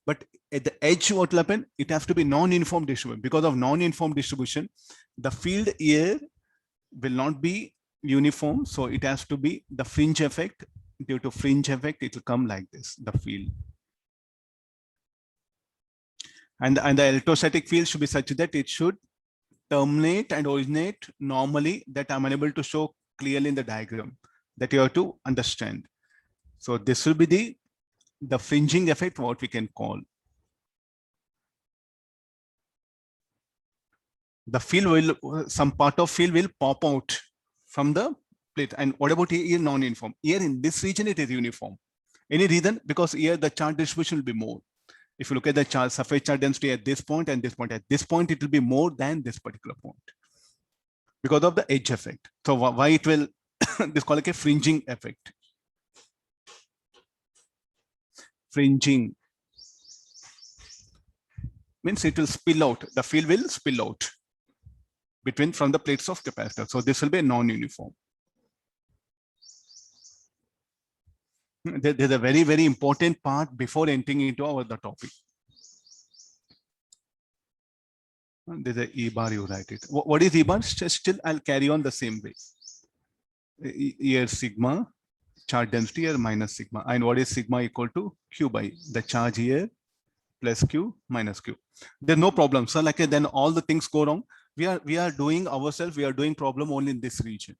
But at the edge, what will happen? It has to be non-uniform distribution. Because of non-uniform distribution, the field here will not be uniform. So it has to be the fringe effect. Due to fringe effect, it will come like this, the field. And the electrostatic field should be such that it should terminate and originate normally, that I'm unable to show clearly in the diagram, that you have to understand. So this will be the fringing effect, what we can call. The field will, some part of field will pop out from the plate. And what about here, non-uniform? Here in this region, it is uniform. Any reason? Because here the charge distribution will be more. If you look at the charge, surface charge density at this point and this point, at this point, it will be more than this particular point because of the edge effect. So why it will, this is called like a fringing effect. Fringing means it will spill out. The field will spill out from the plates of capacitor. So this will be non-uniform. There's a very, very important part before entering into the topic. There's a E bar, you write it. What is E bar? Still, I'll carry on the same way. Here sigma, charge density here minus sigma. And what is sigma equal to? Q by the charge here plus Q minus Q. There's no problem. So like then all the things go wrong. We are doing ourselves, we are doing problem only in this region.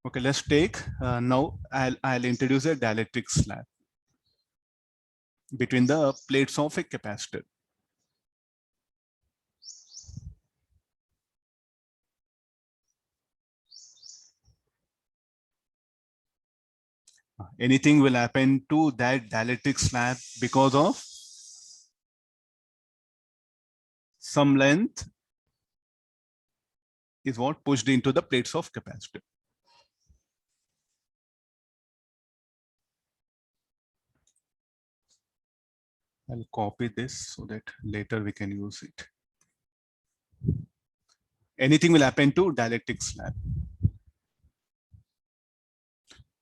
Okay, let's take now I'll introduce a dielectric slab between the plates of a capacitor. Anything will happen to that dielectric slab because of some length is what pushed into the plates of capacitor. I'll copy this so that later we can use it. Anything will happen to dielectric slab.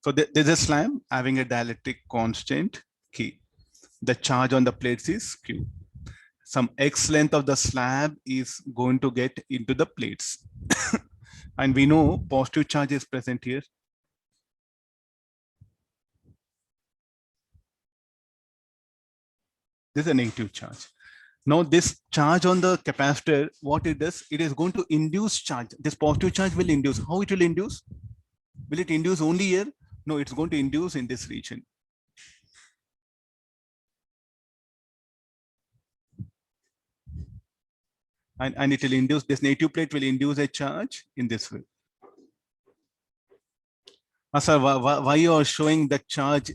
So there's a slab having a dielectric constant K. The charge on the plates is Q. Some X length of the slab is going to get into the plates. And we know positive charge is present here. This is a negative charge. Now this charge on the capacitor, what it does, it is going to induce charge. This positive charge will induce. How it will induce? Will it induce only here? No, it's going to induce in this region. And it will induce, this negative plate will induce a charge in this way. Sir, why you are showing the charge,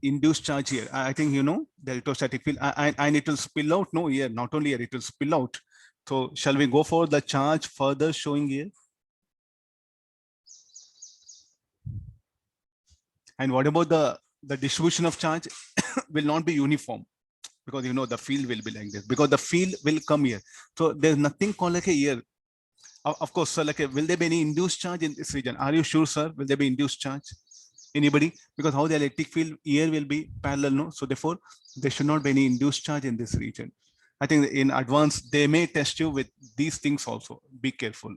induced charge here? I think you know the electrostatic field, and it will spill out. No, here, not only here, it will spill out. So shall we go for the charge further showing here? And what about the distribution of charge? Will not be uniform, because you know the field will be like this, because the field will come here. So there's nothing called like a here. Of course, sir, like will there be any induced charge in this region? Are you sure, sir? Will there be induced charge? Anybody? Because how the electric field here will be parallel, no? So therefore, there should not be any induced charge in this region. I think in advance, they may test you with these things also. Be careful.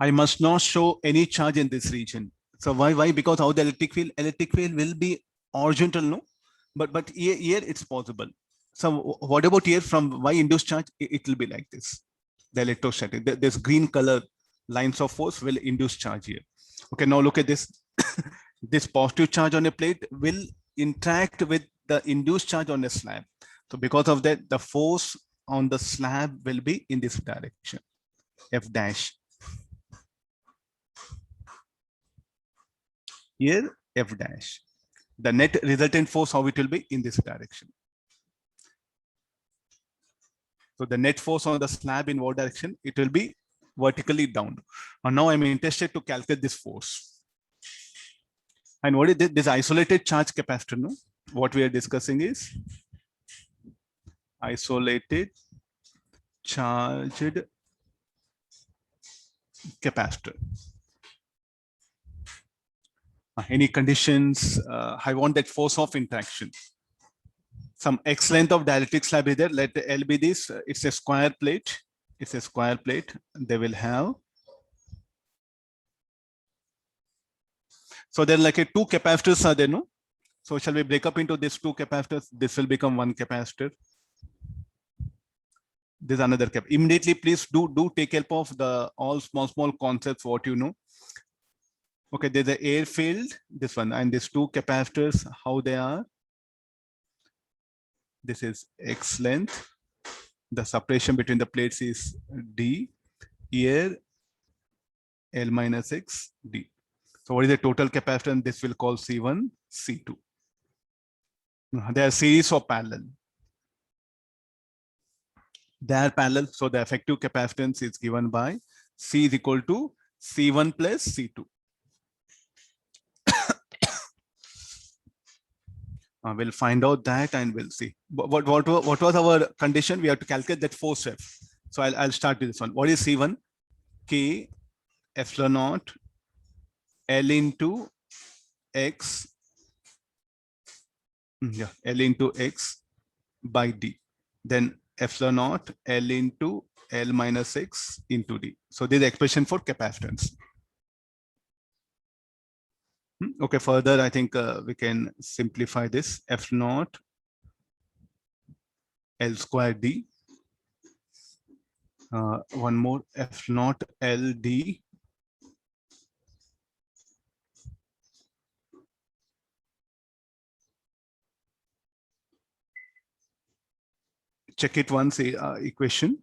I must not show any charge in this region. So why? Because how the electric field will be horizontal, no? But here it's possible. So what about here from why induced charge? It will be like this. The electrostatic, this green color lines of force will induce charge here. Okay, now look at this. This positive charge on a plate will interact with the induced charge on a slab. So because of that, the force on the slab will be in this direction, F dash. Here, F dash. The net resultant force, how it will be in this direction. So the net force on the slab in what direction? It will be vertically down. And now I'm interested to calculate this force. And what is this? This isolated charge capacitor, no? what we are discussing is isolated charged capacitor. Any conditions, I want that force of interaction. Some x length of dielectric slab is there. Let L be this. It's a square plate. It's a square plate. They will have. So they're like a two capacitors are there, no? So shall we break up into these two capacitors? This will become one capacitor. There's another cap. Immediately, please do take help of the all small concepts what you know. Okay, there's an air field, this one, and these two capacitors, how they are. This is x length. The separation between the plates is d. Here, L minus x d. So what is the total capacitance? This will call C1, C2. They are series or parallel. They are parallel, so the effective capacitance is given by C is equal to C1 plus C2. We'll find out that and we'll see. What was our condition? We have to calculate that force F. So I'll start with this one. What is C1? K epsilon naught L into X. Yeah, L into X by D. Then epsilon naught L into L minus X into D. So this is the expression for capacitance. Okay, further, I think we can simplify this. F naught L square D. One more, F naught L D. Check it once, equation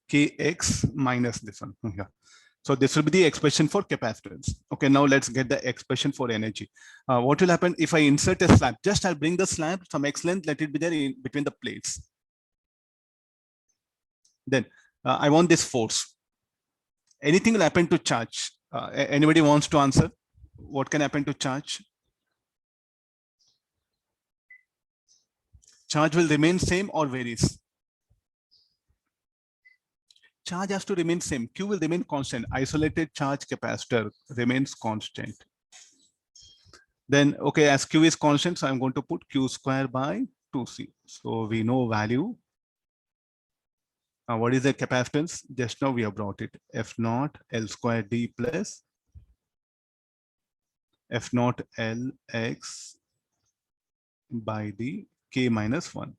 Kx minus this one. Yeah. So this will be the expression for capacitance. Okay, now let's get the expression for energy. What will happen if I insert a slab? Just I'll bring the slab, some x length, let it be there in between the plates. Then I want this force. Anything will happen to charge. Anybody wants to answer? What can happen to charge? Charge will remain same or varies? Charge has to remain same. Q will remain constant. Isolated charge capacitor remains constant. Then, okay, as Q is constant, so I'm going to put Q square by 2C. So we know value. What is the capacitance? Just now we have brought it. F naught L square D plus F naught L X by D K minus 1.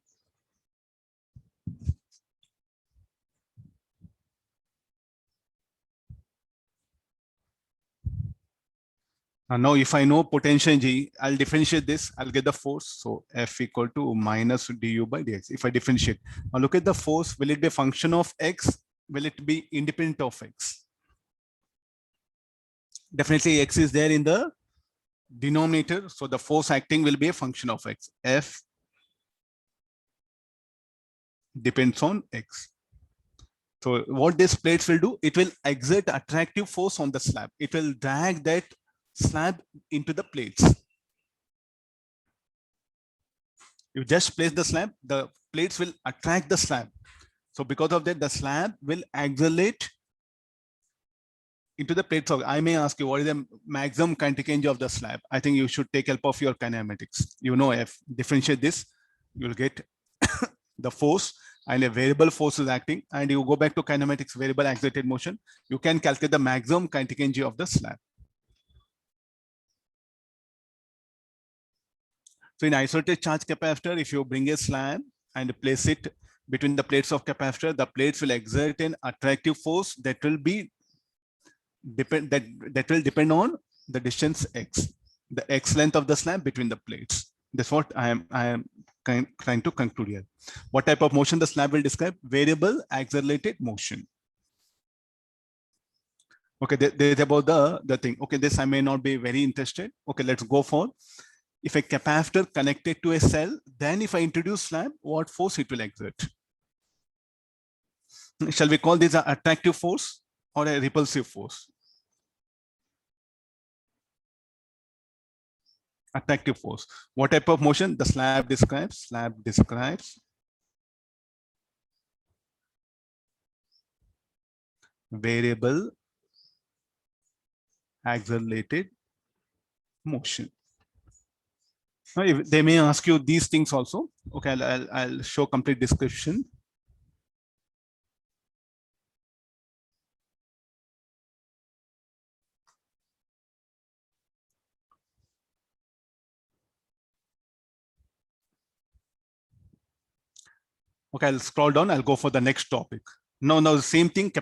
Now, if I know potential G, I'll differentiate this. I'll get the force. So F equal to minus du by dx. If I differentiate, now look at the force. Will it be a function of X? Will it be independent of X? Definitely X is there in the denominator. So the force acting will be a function of X. F depends on X. So what these plates will do, it will exert attractive force on the slab. It will drag that slab into the plates. You just place the slab, the plates will attract the slab. So because of that, the slab will accelerate into the plates. I may ask you, what is the maximum kinetic energy of the slab? I think you should take help of your kinematics. You know, if differentiate this, you'll get the force and a variable force is acting, and you go back to kinematics, variable accelerated motion, you can calculate the maximum kinetic energy of the slab. So in isolated charge capacitor, if you bring a slab and place it between the plates of capacitor, the plates will exert an attractive force that will be that will depend on the distance x, the x length of the slab between the plates. That's what I am trying to conclude here. What type of motion the slab will describe? Variable accelerated motion. Okay, there's about the thing. Okay, this I may not be very interested. Okay, let's go for. If a capacitor connected to a cell, then if I introduce slab, what force it will exert? Shall we call this an attractive force or a repulsive force? Attractive force. What type of motion? The slab describes. Slab describes variable accelerated motion. Now, they may ask you these things also. Okay, I'll show complete description. Okay, I'll scroll down. I'll go for the next topic. No, the same thing.